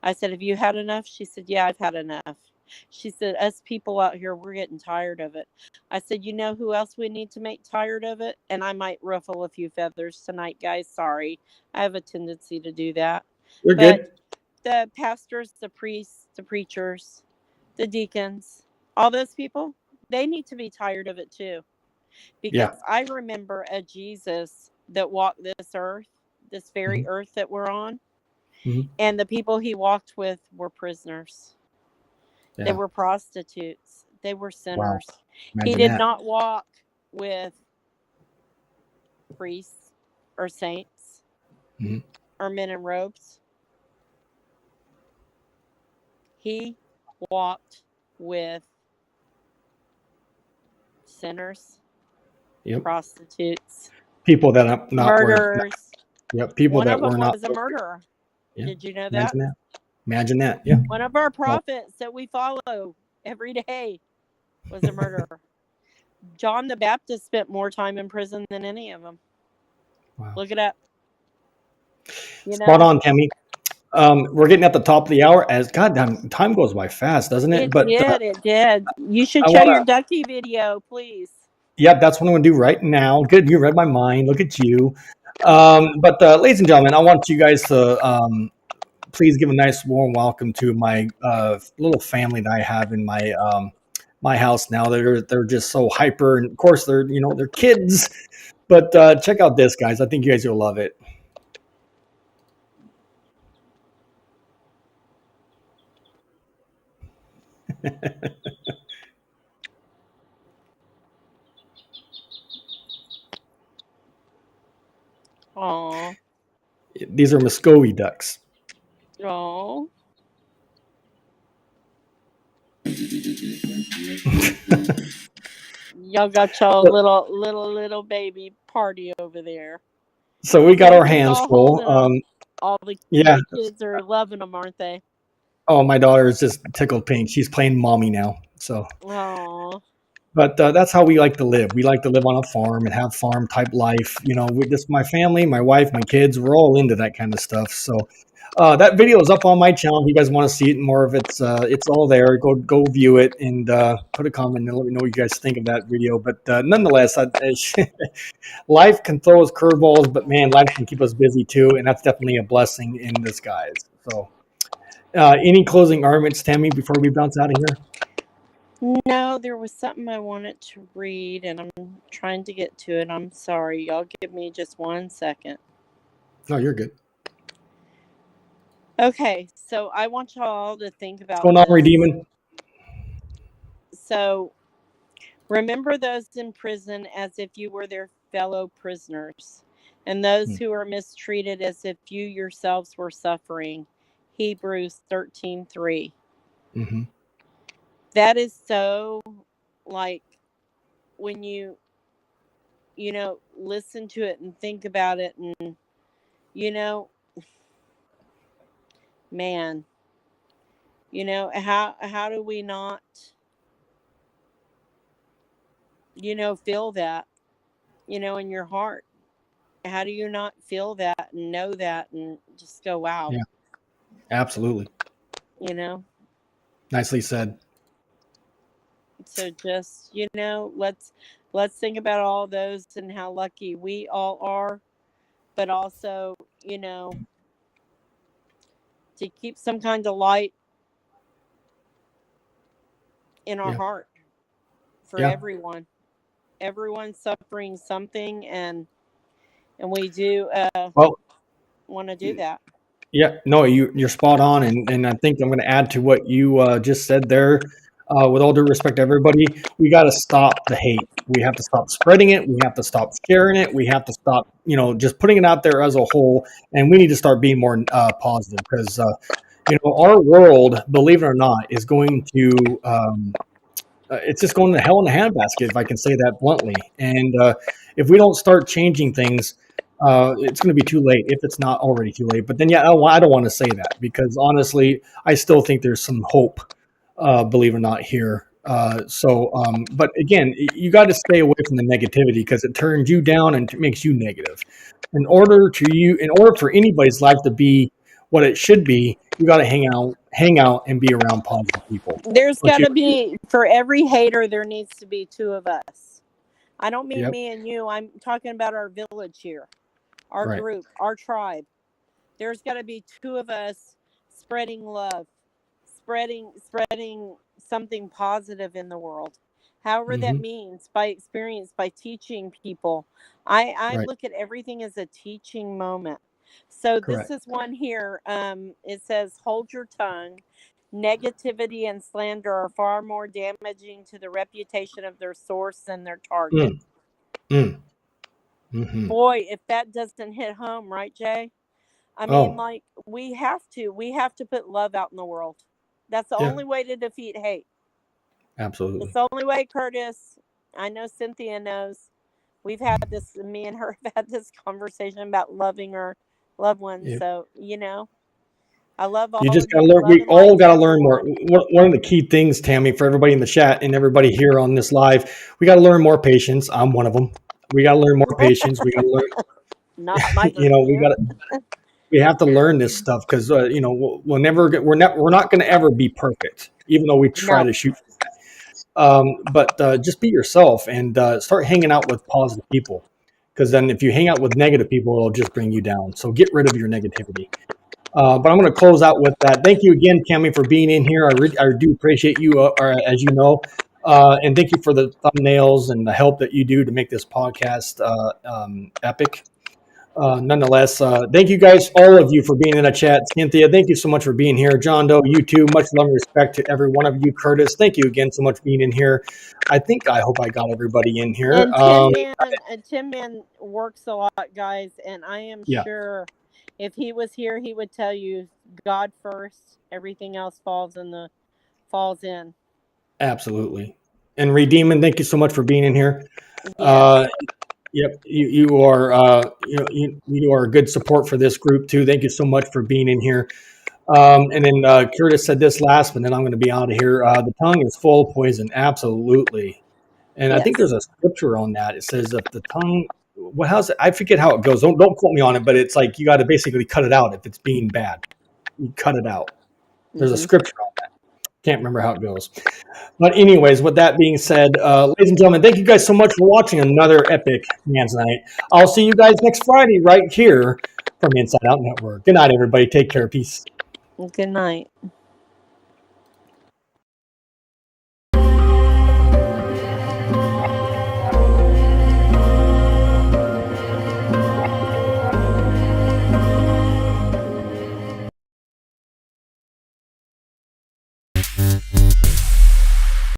I said, have you had enough? She said, yeah, I've had enough. She said, us people out here, we're getting tired of it. I said, you know who else we need to make tired of it? And I might ruffle a few feathers tonight, guys. Sorry. I have a tendency to do that. You're good. The pastors, the priests, the preachers, the deacons, all those people, they need to be tired of it too. Because I remember a Jesus that walked this earth, this very earth that we're on. And the people he walked with were prisoners. Yeah. They were prostitutes. They were sinners. Wow. He did not walk with priests or saints or men in robes. He walked with sinners, prostitutes, people that are not murderers. People One that of them were not was a murderer. Yeah. Did you know that? Imagine that. Yeah. One of our prophets that we follow every day was a murderer. John the Baptist spent more time in prison than any of them. Wow. Look it up. Spot on, Tammy. We're getting at the top of the hour. As goddamn, time goes by fast, doesn't it? It did. You should show your ducky video, please. Yeah, that's what I'm going to do right now. Good, you read my mind. Look at you. Ladies and gentlemen, I want you guys to please give a nice warm welcome to my little family that I have in my my house now. They're just so hyper, and of course they're kids. But check out this, guys. I think you guys will love it. Aww. These are Muscovy ducks. Oh. Y'all got y'all little baby party over there. So we got our hands full. All the kids are loving them, aren't they? Oh, my daughter is just tickled pink. She's playing mommy now. So. Aww. But that's how we like to live. We like to live on a farm and have farm type life. With just my family, my wife, my kids, we're all into that kind of stuff. So that video is up on my channel. If you guys want to see it more of it's all there. Go view it and put a comment and let me know what you guys think of that video. But nonetheless, life can throw us curveballs, but man, life can keep us busy too. And that's definitely a blessing in disguise. So any closing arguments, Tammy, before we bounce out of here? No, there was something I wanted to read, and I'm trying to get to it. I'm sorry. Y'all give me just 1 second. No, you're good. Okay, so I want y'all to think about what's going on, Redeeming? So, remember those in prison as if you were their fellow prisoners. and those who are mistreated as if you yourselves were suffering. Hebrews 13:3. Mm-hmm. That is so, like, when listen to it and think about it, and you know man, how do we not feel that, in your heart? How do you not feel that and know that and just go, wow? Yeah, absolutely. you know Nicely said. so just, let's think about all those and how lucky we all are, but also, to keep some kind of light in our Yeah. heart for Yeah. everyone suffering something, and we do Well, want to do that. yeah, no, you're spot on, and I think I'm going to add to what you just said there. With all due respect to everybody, we got to stop the hate. We have to stop spreading it. We have to stop sharing it. We have to stop, just putting it out there as a whole. And we need to start being more positive because, our world, believe it or not, is going to. It's just going to hell in a handbasket, if I can say that bluntly. And if we don't start changing things, it's going to be too late if it's not already too late. But then, yeah, I don't want to say that because honestly, I still think there's some hope, believe it or not, here. But again, you got to stay away from the negativity because it turns you down and makes you negative. In order for anybody's life to be what it should be, you got to hang out, and be around positive people. There's But got to be, for every hater, there needs to be two of us. I don't mean Yep. me and you. I'm talking about our village here, our Right. group, our tribe. There's got to be two of us spreading love, spreading something positive in the world. However that Mhm. means, by experience, by teaching people. I Right. look at everything as a teaching moment. So this Correct. is one here. It says, hold your tongue. Negativity and slander are far more damaging to the reputation of their source than their target. Mm. Mhm. Boy, if that doesn't hit home, right, Jay? I mean, Oh, like, we have to put love out in the world. That's the yeah, only way to defeat hate. It's absolutely. the only way, Curtis. I know Cynthia knows. We've had this, me and her have had this conversation about loving our loved ones. Yeah. So, I love You all just of got to you. learn. Love We and all light to got to learn more. everyone. One of the key things, Tammy, for everybody in the chat and everybody here on this live, we got to learn more patience. I'm one of them. We got to learn more patience. We got to learn. Not my We virtue. got to. We have to learn this stuff because we'll never get. We're not going to ever be perfect, even though we try No. to shoot. But just be yourself and start hanging out with positive people. Because then, if you hang out with negative people, it'll just bring you down. So get rid of your negativity. But I'm going to close out with that. Thank you again, Cami, for being in here. I do appreciate you, as you know. And thank you for the thumbnails and the help that you do to make this podcast epic. Nonetheless, thank you guys, all of you, for being in a chat. Cynthia, thank you so much for being here. John Doe, you too. Much love and respect to every one of you. Curtis, thank you again so much for being in here. I hope I got everybody in here. And Tim Man works a lot, guys, and I am Yeah, sure if he was here, he would tell you God first, everything else falls in. absolutely. And Redeeman, thank you so much for being in here. Yes. Yep, you are you are a good support for this group too. Thank you so much for being in here. And then Curtis said this last, but then I'm going to be out of here. The tongue is full of poison, absolutely. And I think Yes. there's a scripture on that. It says if the tongue, how's it? I forget how it goes. Don't quote me on it, but it's like you got to basically cut it out if it's being bad. You cut it out. There's a Mm-hmm. scripture on that. Can't remember how it goes. But anyways, with that being said, ladies and gentlemen, thank you guys so much for watching another epic Man's Night. I'll see you guys next Friday right here from Inside Out Network. Good night, everybody. Take care. Peace. Good night.